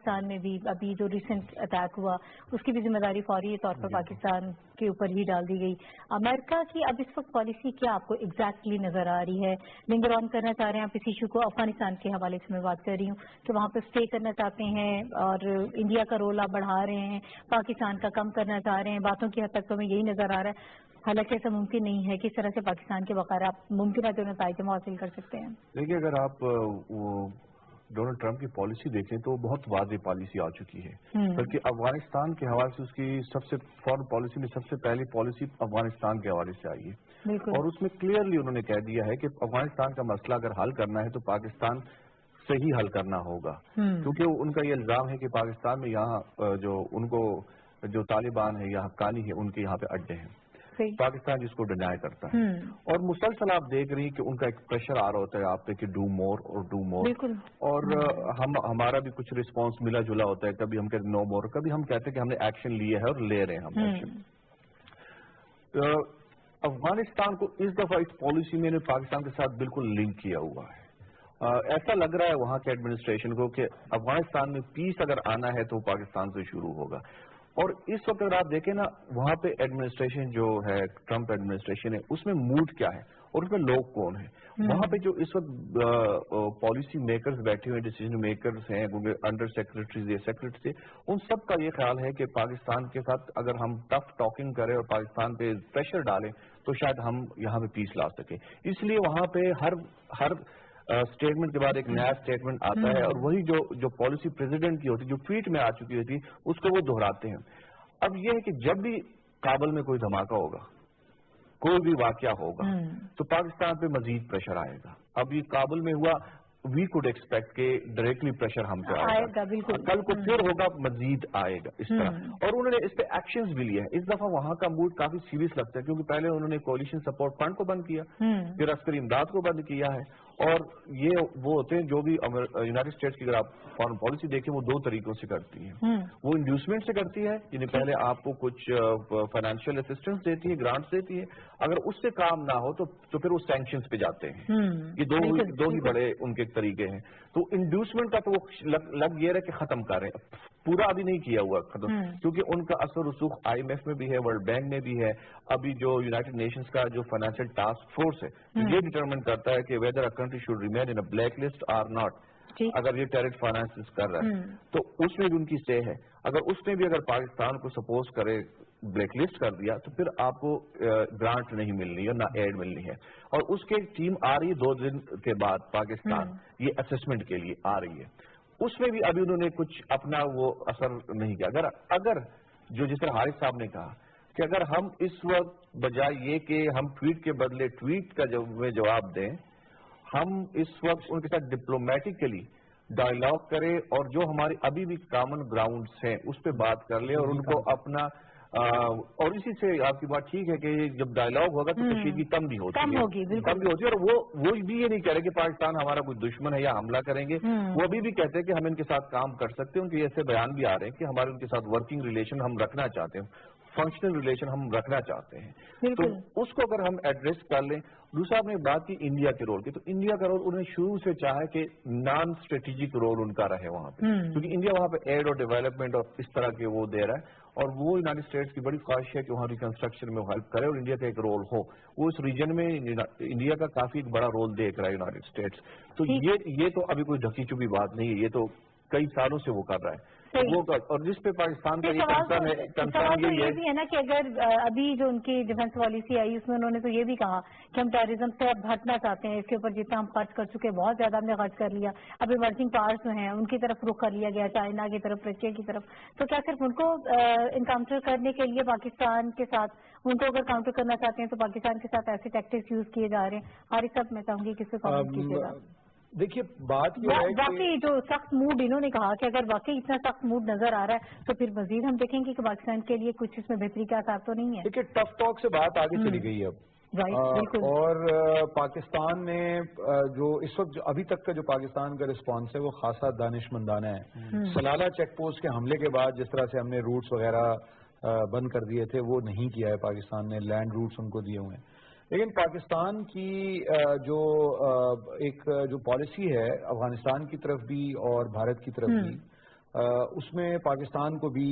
پاکستان میں بھی ابھی جو ریسنٹ اٹیک ہوا اس کی بھی ذمہ داری فوری طور پر پاکستان کے اوپر ہی ڈال دی گئی. امریکہ کی اب اس وقت پالیسی کیا آپ کو ایگزیکٹلی نظر آ رہی ہے؟ لنگر آن کرنا چاہ رہے ہیں آپ اس ایشو کو؟ افغانستان کے حوالے سے میں بات کر رہی ہوں کہ وہاں پہ اسٹے کرنا چاہتے ہیں اور انڈیا کا رول آپ بڑھا رہے ہیں, پاکستان کا کم کرنا چاہ رہے ہیں. باتوں کی حد تک تو ہمیں یہی نظر آ رہا ہے, حالانکہ ایسا ممکن نہیں ہے. کس طرح سے پاکستان کے وقار آپ ممکنہ جو نتائج حاصل کر سکتے ہیں؟ دیکھیے, اگر آپ ڈونلڈ ٹرمپ کی پالیسی دیکھیں تو بہت واضح پالیسی آ چکی ہے, بلکہ افغانستان کے حوالے سے اس کی سب سے فورن پالیسی میں سب سے پہلی پالیسی افغانستان کے حوالے سے آئی ہے, اور اس میں کلیئرلی انہوں نے کہہ دیا ہے کہ افغانستان کا مسئلہ اگر حل کرنا ہے تو پاکستان سے ہی حل کرنا ہوگا, کیونکہ ان کا یہ الزام ہے کہ پاکستان میں یہاں جو طالبان ہے یا حقانی ہے ان کے یہاں پہ اڈے ہیں, پاکستان جس کو ڈینائی کرتا ہے, اور مسلسل آپ دیکھ رہی ہیں کہ ان کا ایک پریشر آ رہا ہوتا ہے آپ پہ کہ ڈو مور اور ڈو مور, اور ہمارا بھی کچھ رسپانس ملا جلا ہوتا ہے. کبھی ہم کہتے نو مور, کبھی ہم کہتے ہیں کہ ہم نے ایکشن لیا ہے اور لے رہے ہیں ہم ایکشن. افغانستان کو اس دفعہ اس پالیسی میں نے پاکستان کے ساتھ بالکل لنک کیا ہوا ہے. ایسا لگ رہا ہے وہاں کے ایڈمنسٹریشن کو کہ افغانستان میں پیس اگر آنا ہے تو پاکستان سے شروع ہوگا. اور اس وقت اگر آپ دیکھیں نا, وہاں پہ ایڈمنسٹریشن جو ہے, ٹرمپ ایڈمنسٹریشن ہے, اس میں موڈ کیا ہے اور اس میں لوگ کون ہیں. وہاں پہ جو اس وقت پالیسی میکرز بیٹھے ہوئے, ڈیسیجن میکرز ہیں, انڈر سیکرٹریز یا سیکرٹری, ان سب کا یہ خیال ہے کہ پاکستان کے ساتھ اگر ہم ٹف ٹاکنگ کریں اور پاکستان پہ پریشر ڈالیں تو شاید ہم یہاں پہ پیس لا سکیں. اس لیے وہاں پہ ہر اسٹیٹمنٹ کے بعد ایک نیا اسٹیٹمنٹ آتا ہے, اور وہی جو پالیسی پریزیڈنٹ کی ہوتی ہے, جو ٹویٹ میں آ چکی ہوتی ہے, اس کو وہ دہراتے ہیں. اب یہ ہے کہ جب بھی کابل میں کوئی دھماکہ ہوگا, کوئی بھی واقعہ ہوگا, تو پاکستان پہ مزید پریشر آئے گا. اب یہ کابل میں ہوا, وی کوڈ ایکسپیکٹ کہ ڈائریکٹلی پریشر ہم پہ آئے گا, کل کو پھر ہوگا, مزید آئے گا اس طرح. اور انہوں نے اس پہ ایکشنز بھی لیے ہیں. اس دفعہ وہاں کا موڈ کافی سیریس لگتا ہے, کیونکہ پہلے انہوں نے کولیشن سپورٹ فنڈ کو بند کیا, پھر عسکری امداد کو بند کیا ہے. اور یہ وہ ہوتے ہیں جو بھی یونائٹڈ اسٹیٹس کی اگر آپ فارن پالیسی دیکھیں وہ دو طریقوں سے کرتی ہے. وہ انڈیوسمنٹ سے کرتی ہے, یعنی پہلے آپ کو کچھ فائنینشیل اسسٹنس دیتی ہے, گرانٹس دیتی ہے, اگر اس سے کام نہ ہو تو پھر وہ سینکشنز پہ جاتے ہیں. یہ دو ہی بڑے ان کے طریقے ہیں. تو انڈیوسمنٹ کا تو وہ لگ یہ رہا کہ ختم کر رہے ہیں, پورا ابھی نہیں کیا ہوا ختم, کیونکہ ان کا اثر رسوخ آئی ایم ایف میں بھی ہے, ورلڈ بینک میں بھی ہے. ابھی جو یونائٹڈ نیشنز کا جو فائنینشیل ٹاسک فورس ہے, یہ ڈٹرمن کرتا ہے کہ whether a country should remain in black list اور ناٹ. اگر یہ ٹیرٹ فائنانس کر رہا ہے تو اس میں بھی ان کی سٹے ہے. اگر اس نے بھی اگر پاکستان کو سپوز کرے بلیک لسٹ کر دیا تو پھر آپ کو گرانٹ نہیں ملنی ہے, نہ ایڈ ملنی ہے. اور اس کے ٹیم آ رہی ہے 2 دن کے بعد پاکستان, یہ اسسمنٹ کے لیے آ رہی ہے. اس میں بھی ابھی انہوں نے کچھ اپنا وہ اثر نہیں کیا. اگر جو جس طرح حارث صاحب نے کہا کہ اگر ہم اس وقت بجائے یہ کہ ہم ٹویٹ کے بدلے ٹویٹ کا جواب دیں, ہم اس وقت ان کے ساتھ ڈپلومیٹکلی ڈائلاگ کریں اور جو ہماری ابھی بھی کامن گراؤنڈز ہیں اس پہ بات کر لیں, اور ان کو اپنا اور اسی سے آپ کی بات ٹھیک ہے کہ جب ڈائلاگ ہوگا تو کشیدگی کم بھی ہوتی ہے. اور وہ بھی یہ نہیں کہہ رہے کہ پاکستان ہمارا کوئی دشمن ہے یا حملہ کریں گے. وہ ابھی بھی کہتے ہیں کہ ہم ان کے ساتھ کام کر سکتے ہیں. ان کے ایسے بیان بھی آ رہے ہیں کہ ہمارے ان کے ساتھ ورکنگ ریلیشن ہم رکھنا چاہتے ہیں, فنکشنل ریلیشن ہم رکھنا چاہتے ہیں. تو اس کو اگر ہم ایڈریس کر لیں. دوسرا آپ نے بات کی انڈیا کے رول کی, تو انڈیا کا رول انہوں نے شروع سے چاہا کہ نان اسٹریٹجک رول ان کا رہے وہاں پہ, کیونکہ انڈیا وہاں پہ ایڈ اور ڈیولپمنٹ اور اس طرح کے وہ دے رہا ہے, اور وہ یونائٹڈ اسٹیٹس کی بڑی خواہش ہے کہ وہاں ریکنسٹرکشن میں ہیلپ کرے اور انڈیا کا ایک رول ہو. وہ اس ریجن میں انڈیا کا کافی ایک بڑا رول دیکھ رہا ہے یونائٹڈ اسٹیٹس. تو یہ تو ابھی کوئی ڈھکی چپی بات نہیں ہے, یہ تو کئی سالوں سے وہ کر رہا ہے. اور جس پہ پاکستان کا یہ کنسرن یہ بھی ہے نا کہ اگر ابھی جو ان کی ڈیفنس پالیسی آئی اس میں انہوں نے تو یہ بھی کہا کہ ہم ٹیررزم سے اب ہٹنا چاہتے ہیں, اس کے اوپر جتنا ہم خرچ کر چکے بہت زیادہ ہم نے خرچ کر لیا. اب ایمرجنگ پاورز جو ہیں ان کی طرف رخ کر لیا گیا, چائنا کی طرف, رشیا کی طرف. تو کیا صرف ان کو انکاؤنٹر کرنے کے لیے پاکستان کے ساتھ, ان کو اگر کاؤنٹر کرنا چاہتے ہیں تو پاکستان کے ساتھ ایسے ٹیکٹکس یوز کیے جا رہے ہیں؟ حارث صاحب میں چاہوں گی کس سے کامنٹ کیجیے گا. دیکھیے بات یہ ہے واقعی جو سخت موڈ انہوں نے کہا کہ اگر واقعی اتنا سخت موڈ نظر آ رہا ہے تو پھر مزید ہم دیکھیں گے کہ پاکستان کے لیے کچھ اس میں بہتری کا آثار تو نہیں ہے. دیکھیے ٹف ٹاک سے بات آگے چلی گئی اب, اور پاکستان نے جو اس وقت ابھی تک کا جو پاکستان کا رسپانس ہے وہ خاصا دانش مندانہ ہے. سلالہ چیک پوسٹ کے حملے کے بعد جس طرح سے ہم نے روٹس وغیرہ بند کر دیے تھے وہ نہیں کیا ہے پاکستان نے, لینڈ روٹس ان کو دیے ہوئے ہیں. لیکن پاکستان کی جو پالیسی ہے افغانستان کی طرف بھی اور بھارت کی طرف بھی, اس میں پاکستان کو بھی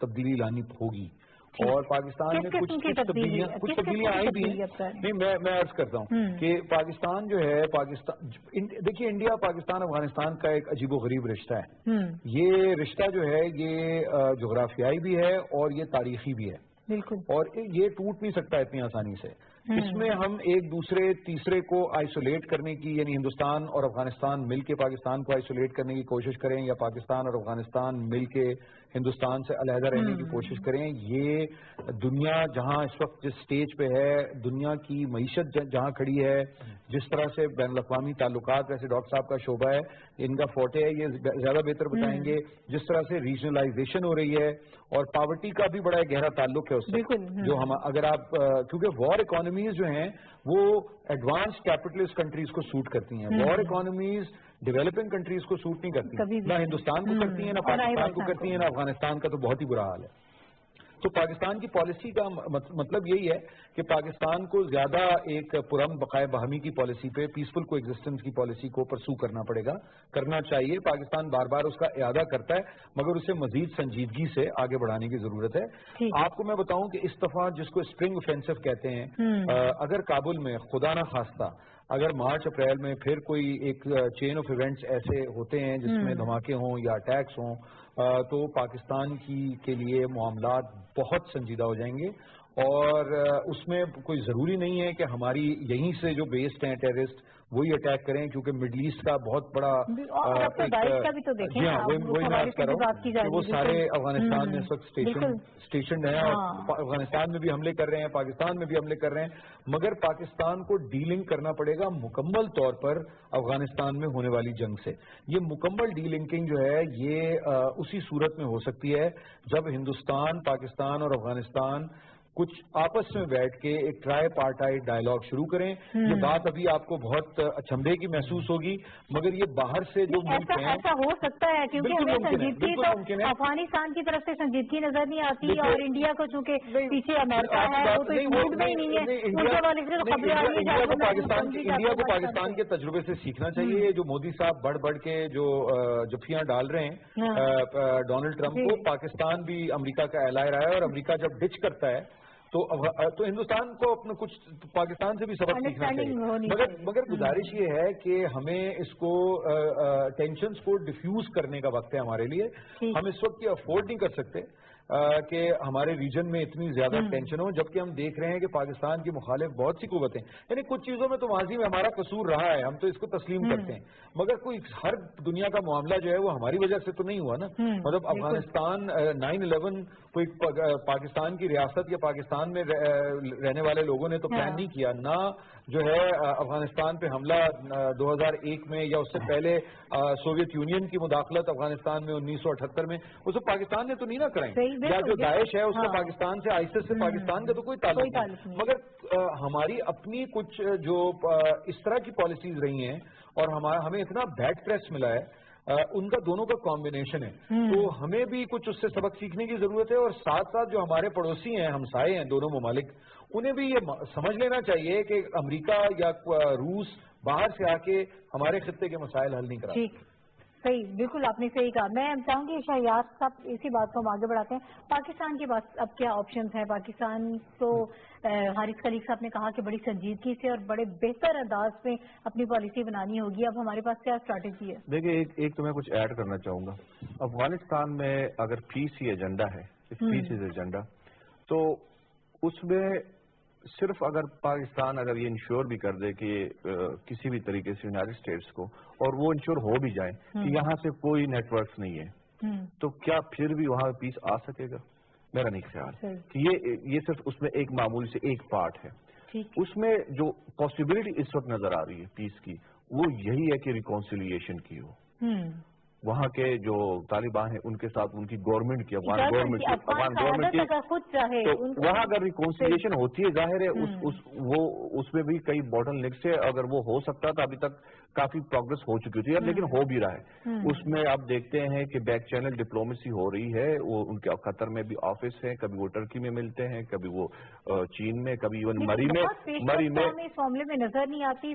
تبدیلی لانی ہوگی اور پاکستان میں کچھ تبدیلیاں آئی بھی ہیں. نہیں میں عرض کرتا ہوں کہ پاکستان جو ہے دیکھیے انڈیا پاکستان افغانستان کا ایک عجیب و غریب رشتہ ہے. یہ رشتہ جو ہے یہ جغرافیائی بھی ہے اور یہ تاریخی بھی ہے بالکل اور یہ ٹوٹ نہیں سکتا اتنی آسانی سے. اس میں ہم ایک دوسرے تیسرے کو آئسولیٹ کرنے کی یعنی ہندوستان اور افغانستان مل کے پاکستان کو آئسولیٹ کرنے کی کوشش کریں یا پاکستان اور افغانستان مل کے ہندوستان سے علیحدہ رہنے کی کوشش کریں. یہ دنیا جہاں اس وقت جس سٹیج پہ ہے دنیا کی معیشت جہاں کھڑی ہے جس طرح سے بین الاقوامی تعلقات ویسے ڈاکٹر صاحب کا شعبہ ہے ان کا فوٹے ہے یہ زیادہ بہتر بتائیں گے. جس طرح سے ریجنلائزیشن ہو رہی ہے اور پاورٹی کا بھی بڑا گہرا تعلق ہے اس سے جو ہم اگر آپ کیونکہ وار اکانومیز جو ہیں وہ ایڈوانس کیپٹلسٹ کنٹریز کو سوٹ کرتی ہیں. وار اکانومیز ڈیولپنگ کنٹریز کو سوٹ نہیں کرتی نہ ہندوستان کو کرتی ہیں نہ پاکستان کو کرتی ہیں نہ افغانستان کا تو بہت ہی برا حال ہے. تو پاکستان کی پالیسی کا مطلب یہی ہے کہ پاکستان کو زیادہ ایک پرامن بقائے باہمی کی پالیسی پہ پیسفل کو ایگزسٹنس کی پالیسی کو پرسو کرنا پڑے گا کرنا چاہیے. پاکستان بار بار اس کا اعادہ کرتا ہے مگر اسے مزید سنجیدگی سے آگے بڑھانے کی ضرورت ہے. آپ کو میں بتاؤں کہ اس دفعہ جس کو اسپرنگ اوفینسو کہتے ہیں اگر کابل میں خدا نہ خواستہ اگر مارچ اپریل میں پھر کوئی ایک چین آف ایونٹس ایسے ہوتے ہیں جس میں دھماکے ہوں یا اٹیکس ہوں تو پاکستان کے لیے معاملات بہت سنجیدہ ہو جائیں گے اور اس میں کوئی ضروری نہیں ہے کہ ہماری یہیں سے جو بیسڈ ہیں ٹیررسٹ وہی اٹیک کریں کیونکہ مڈل ایسٹ کا بہت بڑا وہ سارے افغانستان میں اس وقت اسٹیشنڈ ہیں اور افغانستان میں بھی حملے کر رہے ہیں پاکستان میں بھی حملے کر رہے ہیں مگر پاکستان کو ڈیلنگ کرنا پڑے گا مکمل طور پر افغانستان میں ہونے والی جنگ سے. یہ مکمل ڈی لنکنگ جو ہے یہ اسی صورت میں ہو سکتی ہے جب ہندوستان پاکستان اور افغانستان کچھ آپس میں بیٹھ کے ایک ٹرائی پارٹائٹ ڈائلاگ شروع کریں. یہ بات ابھی آپ کو بہت اچنبھے کی محسوس ہوگی مگر یہ باہر سے جو ملک ہیں ایسا ہو سکتا ہے کیونکہ ہمیں سنجیدگی تو افغانستان کی طرف سے سنجیدگی نظر نہیں آتی اور انڈیا کو چونکہ پیچھے امریکہ ہے وہ تو موڈ میں ہی نہیں ہے. انڈیا کو پاکستان کے تجربے سے سیکھنا چاہیے. جو مودی صاحب بڑھ بڑھ کے جو جفیاں ڈال رہے ہیں ڈونلڈ ٹرمپ کو پاکستان بھی امریکہ کا ایلائے رہا ہے اور امریکہ جب ڈچ کرتا ہے تو ہندوستان کو اپنا کچھ پاکستان سے بھی سبق سیکھنا چاہیے. مگر گزارش یہ ہے کہ ہمیں اس کو ٹینشنز کو ڈیفیوز کرنے کا وقت ہے ہمارے لیے. ہم اس وقت یہ افورڈ نہیں کر سکتے کہ ہمارے ریجن میں اتنی زیادہ ٹینشن ہو جبکہ ہم دیکھ رہے ہیں کہ پاکستان کی مخالف بہت سی قوتیں یعنی کچھ چیزوں میں تو ماضی میں ہمارا قصور رہا ہے ہم تو اس کو تسلیم کرتے ہیں مگر کوئی ہر دنیا کا معاملہ جو ہے وہ ہماری وجہ سے تو نہیں ہوا نا. مطلب افغانستان 9/11 کوئی پاکستان کی ریاست یا پاکستان میں رہنے والے لوگوں نے تو پلان نہیں کیا نہ جو ہے افغانستان پہ حملہ 2001 میں یا اس سے پہلے سوویت یونین کی مداخلت افغانستان میں 1978 میں وہ سب پاکستان نے تو نہیں نہ کرائیں یا جو داعش ہے اس کا پاکستان سے آئسس سے پاکستان کا تو کوئی تعلق نہیں. مگر ہماری اپنی کچھ جو اس طرح کی پالیسیز رہی ہیں اور ہمیں اتنا بیڈ پریس ملا ہے ان کا دونوں کا کمبینیشن ہے تو ہمیں بھی کچھ اس سے سبق سیکھنے کی ضرورت ہے. اور ساتھ ساتھ جو ہمارے پڑوسی ہیں ہمسائے ہیں دونوں ممالک انہیں بھی یہ سمجھ لینا چاہیے کہ امریکہ یا روس باہر سے آ کے ہمارے خطے کے مسائل حل نہیں کرا. صحیح بالکل آپ نے صحیح کہا. میں چاہوں گی شہریار صاحب اسی بات کو ہم آگے بڑھاتے ہیں. پاکستان کے پاس اب کیا آپشنز ہیں؟ پاکستان تو حارث خلیق صاحب نے کہا کہ بڑی سنجیدگی سے اور بڑے بہتر انداز میں اپنی پالیسی بنانی ہوگی. اب ہمارے پاس کیا اسٹریٹجی ہے؟ دیکھیے ایک تو میں کچھ ایڈ کرنا چاہوں گا. افغانستان میں اگر پیس ہی ایجنڈا ہے پیس از ایجنڈا تو اس میں صرف اگر پاکستان اگر یہ انشور بھی کر دے کہ کسی بھی طریقے سے یونائٹڈ اسٹیٹس کو اور وہ انشور ہو بھی جائیں کہ یہاں سے کوئی نیٹ ورکس نہیں ہے تو کیا پھر بھی وہاں پیس آ سکے گا؟ میرا نہیں خیال کہ یہ صرف اس میں ایک معمولی سے ایک پارٹ ہے. اس میں جو پاسبلٹی اس وقت نظر آ رہی ہے پیس کی وہ یہی ہے کہ ریکانسیلیشن کی ہو. وہاں کے جو طالبان ہیں ان کے ساتھ ان کی گورنمنٹ کی افغان گورنمنٹ کی تو وہاں اگر ریکانسیلیشن ہوتی ہے ظاہر ہے اس میں بھی کئی باٹل نیکس ہے. اگر وہ ہو سکتا تھا ابھی تک کافی پروگرس ہو چکی تھی لیکن ہو بھی رہا ہے. اس میں آپ دیکھتے ہیں کہ بیک چینل ڈپلومیسی ہو رہی ہے. وہ ان کے قطر میں بھی آفس ہیں کبھی وہ ٹرکی میں ملتے ہیں کبھی وہ چین میں کبھی ایون مری میں اس معاملے میں نظر نہیں آتی.